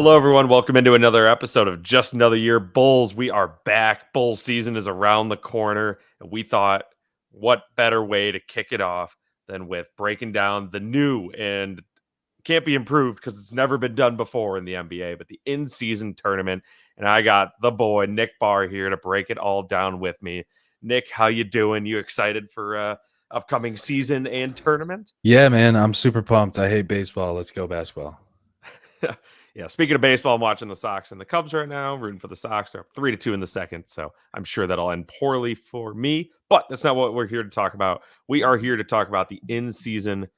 Hello, everyone. Welcome into another episode of Just Another Year Bulls. We are back. Bull season is around the corner, and we thought, what better way to kick it off than with breaking down the new and can't be improved because it's never been done before in the NBA, but the in-season tournament. And I got the boy Nick Barr here to break it all down with me. Nick, how you doing? You excited for upcoming season and tournament? Yeah, man, I'm super pumped. I hate baseball. Let's go basketball. Yeah, speaking of baseball, I'm watching the Sox and the Cubs right now, rooting for the Sox. They're 3-2 in the second, so I'm sure that'll end poorly for me. But that's not what we're here to talk about. We are here to talk about the in-season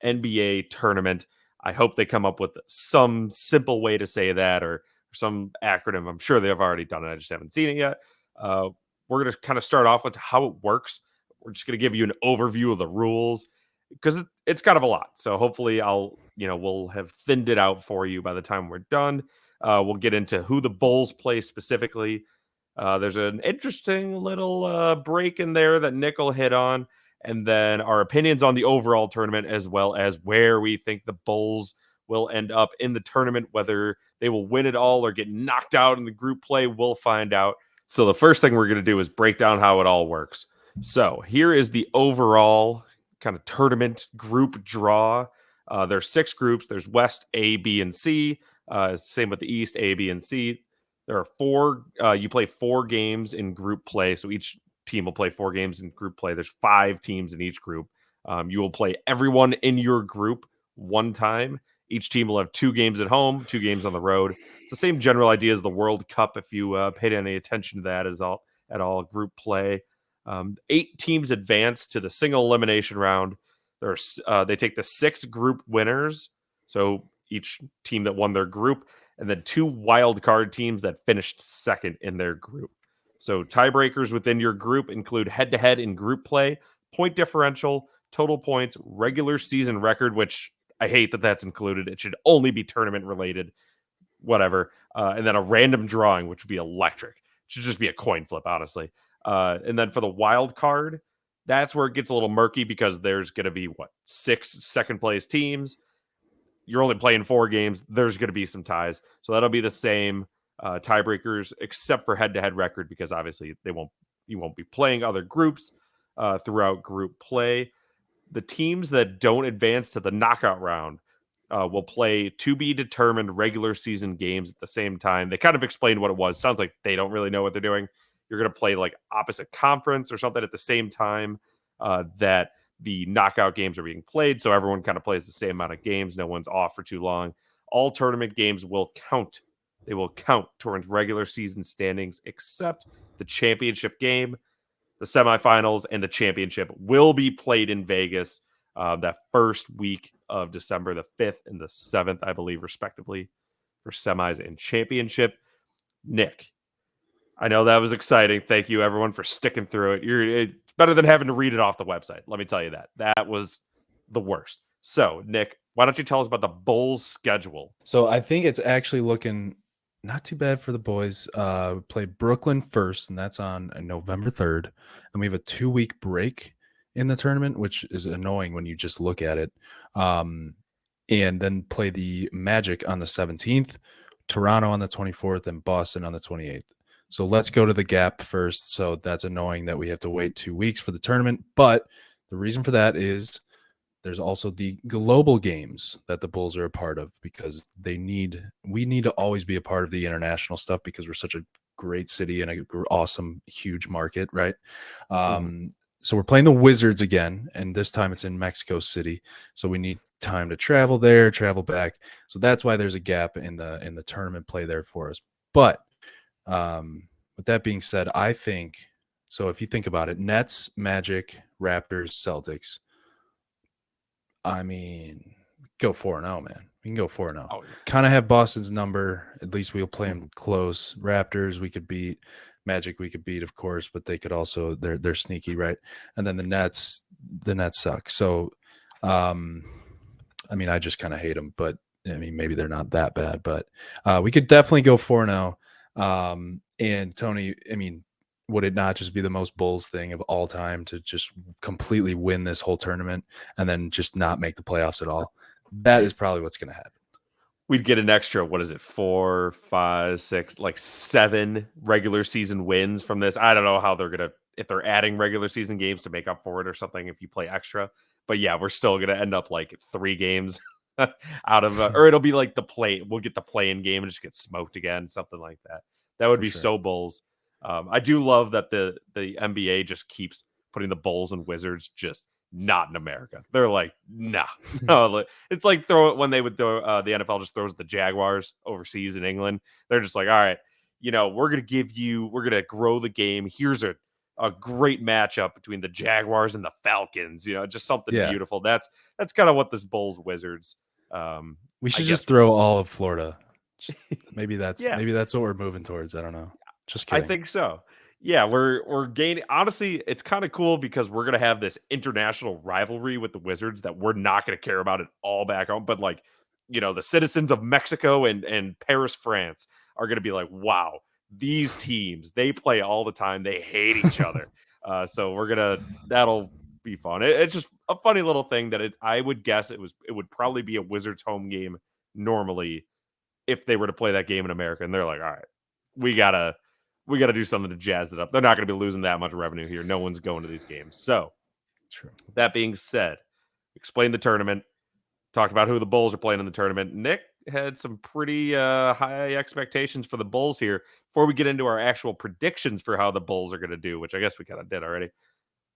NBA tournament. I hope they come up with some simple way to say that or some acronym. I'm sure they've already done it. I just haven't seen it yet. We're going to kind of start off with how it works. We're just going to give you an overview of the rules because it's kind of a lot. So hopefully we'll have thinned it out for you by the time we're done. We'll get into who the Bulls play specifically. There's an interesting little break in there that Nick will hit on. And then our opinions on the overall tournament, as well as where we think the Bulls will end up in the tournament, whether they will win it all or get knocked out in the group play, we'll find out. So the first thing we're going to do is break down how it all works. So here is the overall kind of tournament group draw. There's 6 groups. There's West, A, B, and C. Same with the East, A, B, and C. There are 4. You play 4 games in group play. So each team will play 4 games in group play. There's 5 teams in each group. You will play everyone in your group one time. Each team will have 2 games at home, 2 games on the road. It's the same general idea as the World Cup. If you paid any attention to that at all group play. 8 teams advance to the single elimination round. They take the 6 group winners, so each team that won their group, and then 2 wild card teams that finished second in their group. So tiebreakers within your group include head-to-head in group play, point differential, total points, regular season record, which I hate that that's included. It should only be tournament related, whatever. And then a random drawing, which would be electric. It should just be a coin flip, honestly. And then for the wild card, that's where it gets a little murky because there's going to be 6 second place teams. You're only playing 4 games. There's going to be some ties. So that'll be the same tiebreakers except for head-to-head record because obviously you won't be playing other groups throughout group play. The teams that don't advance to the knockout round will play to be determined regular season games at the same time. They kind of explained what it was. Sounds like they don't really know what they're doing. You're going to play like opposite conference or something at the same time that the knockout games are being played. So everyone kind of plays the same amount of games. No one's off for too long. All tournament games will count. They will count towards regular season standings, except the championship game, the semifinals, and the championship will be played in Vegas that first week of December, the 5th and the 7th, I believe, respectively, for semis and championship. Nick, I know that was exciting. Thank you, everyone, for sticking through it. It's better than having to read it off the website. Let me tell you that. That was the worst. So, Nick, why don't you tell us about the Bulls' schedule? So I think it's actually looking not too bad for the boys. We play Brooklyn first, and that's on November 3rd. And we have a 2-week break in the tournament, which is annoying when you just look at it. And then play the Magic on the 17th, Toronto on the 24th, and Boston on the 28th. So let's go to the gap first. So that's annoying that we have to wait 2 weeks for the tournament. But the reason for that is there's also the global games that the Bulls are a part of because we need to always be a part of the international stuff because we're such a great city and an awesome, huge market, right? So we're playing the Wizards again, and this time it's in Mexico City. So we need time to travel there, travel back. So that's why there's a gap in the tournament play there for us. But with that being said, I think so. If you think about it, Nets, Magic, Raptors, Celtics. I mean, go 4-0, man. We can go 4-0. Oh, yeah. Kind of have Boston's number. At least we'll play them close. Raptors, we could beat. Magic, we could beat, of course, but they could also they're sneaky, right? And then the Nets suck. So, I mean, I just kind of hate them, but I mean, maybe they're not that bad. But we could definitely go 4-0. And Tony, I mean, would it not just be the most Bulls thing of all time to just completely win this whole tournament and then just not make the playoffs at all? That is probably what's going to happen. we'd get an extra, what is it, 4, 5, 6, like 7 regular season wins from this. I don't know how they're gonna if they're adding regular season games to make up for it or something if you play extra. But yeah, we're still gonna end up like 3 games out of or it'll be like we'll get the play-in game and just get smoked again, something like that. That would For be sure. so Bulls. I do love that the NBA just keeps putting the Bulls and Wizards just not in America. They're like, nah, no. It's like throw it when they would throw the NFL just throws the Jaguars overseas in England. They're just like, all right, we're gonna grow the game. Here's a great matchup between the Jaguars and the Falcons. Just something Yeah. beautiful. That's kind of what this Bulls Wizards. We I should guess. just throw all of Florida. Maybe Yeah, that's what we're moving towards. I don't know. Just I kidding. think so. Yeah, we're gaining. Honestly, it's kind of cool because we're gonna have this international rivalry with the Wizards that we're not gonna care about at all back home. But like, the citizens of Mexico and Paris, France, are gonna be like, wow, these teams they play all the time. They hate each other. So that'll be fun. It's just a funny little thing that I would guess it would probably be a Wizards home game normally if they were to play that game in America, and they're like, all right, we gotta do something to jazz it up. They're not going to be losing that much revenue here. No one's going to these games. So True. that being said, explain the tournament. Talked about who the Bulls are playing in the tournament. Nick had some pretty high expectations for the Bulls here. Before we get into our actual predictions for how the Bulls are going to do, which I guess we kind of did already.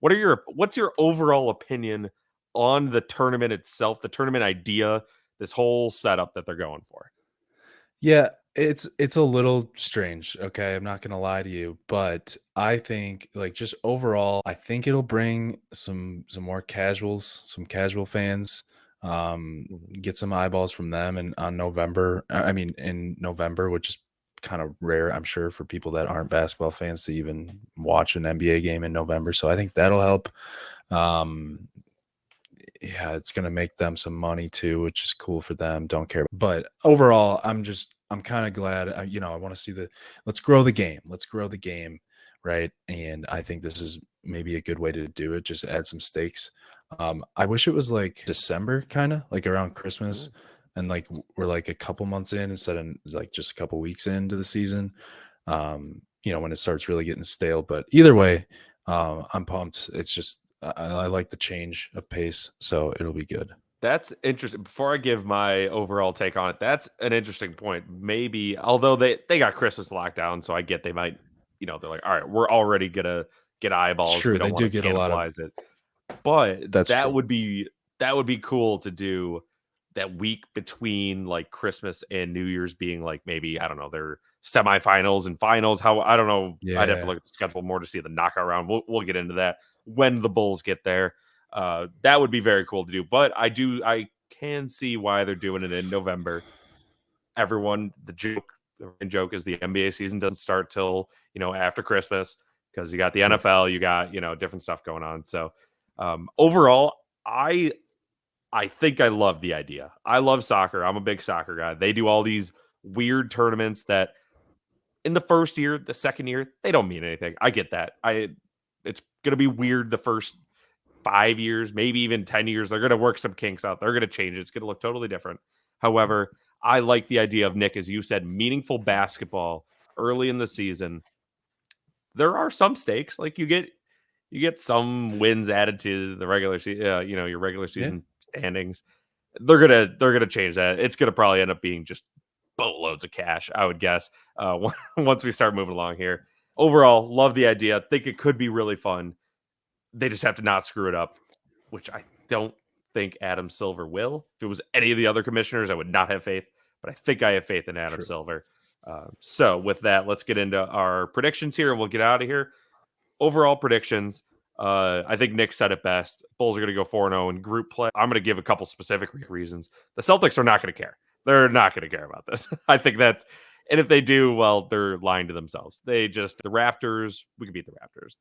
What's your overall opinion on the tournament itself, the tournament idea, this whole setup that they're going for? Yeah, it's a little strange, okay? I'm not gonna lie to you, but I think like just overall, I think it'll bring some more casuals, some casual fans, um, Mhm. get some eyeballs from them and on November. I mean in November, which is kind of rare, I'm sure, for people that aren't basketball fans to even watch an NBA game in November. So I think that'll help. Um, yeah, it's gonna make them some money too, which is cool for them. Don't care, but overall, I'm kind of glad. I want to see let's grow the game. Let's grow the game, right? And I think this is maybe a good way to do it. Just add some stakes. I wish it was like December, kind of like around Christmas, Mm. and like we're like a couple months in instead of like just a couple weeks into the season. When it starts really getting stale. But either way, I'm pumped. It's just I like the change of pace, so it'll be good. That's interesting. Before I give my overall take on it, that's an interesting point. Maybe, although they got Christmas locked down, so I get they might, they're like, all right, we're already gonna get It's eyeballs. We true. They don't want do to get a lot of. cannibalize it. But That's true. that would be cool to do that week between like Christmas and New Year's being like maybe, I don't know, their semifinals and finals. How I don't know. I'd have to Yeah, look at the schedule more to see the knockout round. We'll get into that when the Bulls get there. That would be very cool to do. But I can see why they're doing it in November. The main joke is the NBA season doesn't start till after Christmas because you got the true. NFL, you got different stuff going on. So overall, I think I love the idea. I love soccer. I'm a big soccer guy. They do all these weird tournaments that in the first year, the second year, they don't mean anything. I get that. It's gonna be weird the first 5 years, maybe even 10 years. They're gonna work some kinks out. They're gonna change it. It's gonna look totally different. However, I like the idea of Nick, as you said, meaningful basketball early in the season. There are some stakes. Like you get some wins added to the regular season, your regular Yeah, season standings. They're gonna change that. It's gonna probably end up being just boatloads of cash, I would guess. Once we start moving along here. Overall, love the idea. Think it could be really fun. They just have to not screw it up, which I don't think Adam Silver will. If it was any of the other commissioners, I would not have faith, but I think I have faith in Adam true. Silver. So with that, let's get into our predictions here, and we'll get out of here. Overall predictions. I think Nick said it best. Bulls are going to go 4-0 in group play. I'm going to give a couple specific reasons. The Celtics are not going to care. They're not going to care about this. I think and if they do, well, they're lying to themselves. The Raptors, we can beat the Raptors.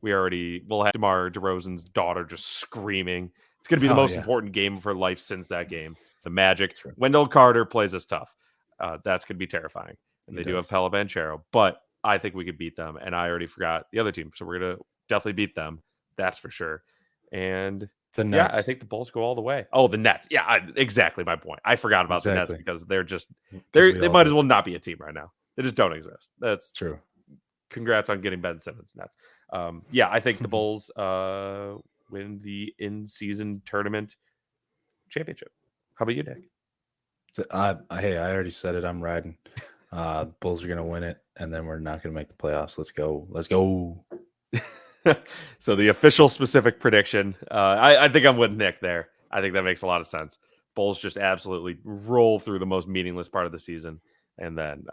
We'll have DeMar DeRozan's daughter just screaming. It's going to be the Oh most yeah, important game of her life since that game. The Magic. true. Wendell Carter plays us tough. That's going to be terrifying. And He they do have does. Pella Banchero, but I think we could beat them. And I already forgot the other team. So we're going to definitely beat them. That's for sure. And The Yeah, I Nets. think the Bulls go all the way. Oh, the Nets. Yeah, exactly my point. I forgot about the Nets Exactly. because they're just Because we they all might as did. well not be a team right now. They just don't exist. That's True. congrats on getting Ben Simmons, Nets. Yeah, I think the Bulls win the in-season tournament championship. How about you, Nick? Hey, I already said it. I'm riding. Bulls are gonna win it, and then we're not gonna make the playoffs. Let's go. Let's go. So the official specific prediction, I think I'm with Nick there. I think that makes a lot of sense. Bulls just absolutely roll through the most meaningless part of the season, and then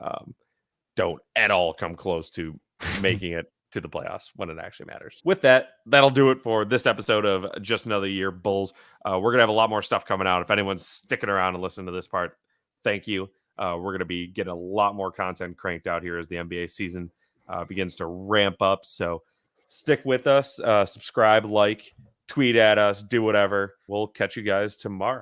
don't at all come close to making it to the playoffs when it actually matters. With that, that'll do it for this episode of Just Another Year Bulls. We're gonna have a lot more stuff coming out. If anyone's sticking around and listening to this part, thank you. We're gonna be getting a lot more content cranked out here as the NBA season begins to ramp up. So stick with us, subscribe, like, tweet at us, do whatever. We'll catch you guys tomorrow.